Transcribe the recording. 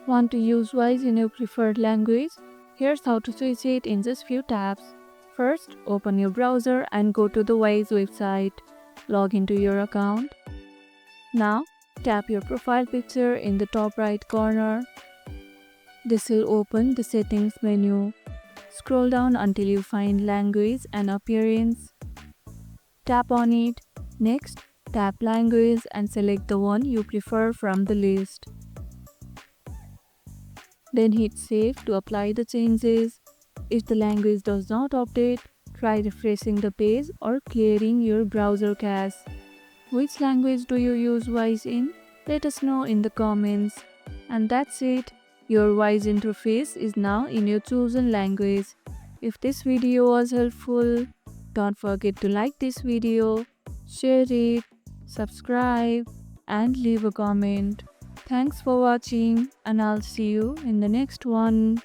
Want to use Wise in your preferred language? Here's how to switch it in just few taps. First, open your browser and go to the Wise website. Log into your account. Now, tap your profile picture in the top right corner. This will open the settings menu. Scroll down until you find language and appearance. Tap on it. Next, tap language and select the one you prefer from the list. Then hit save to apply the changes. If the language does not update, try refreshing the page or clearing your browser cache. Which language do you use Wise in? Let us know in the comments. And that's it. Your Wise interface is now in your chosen language. If this video was helpful, don't forget to like this video, share it, subscribe, and leave a comment. Thanks for watching, and I'll see you in the next one.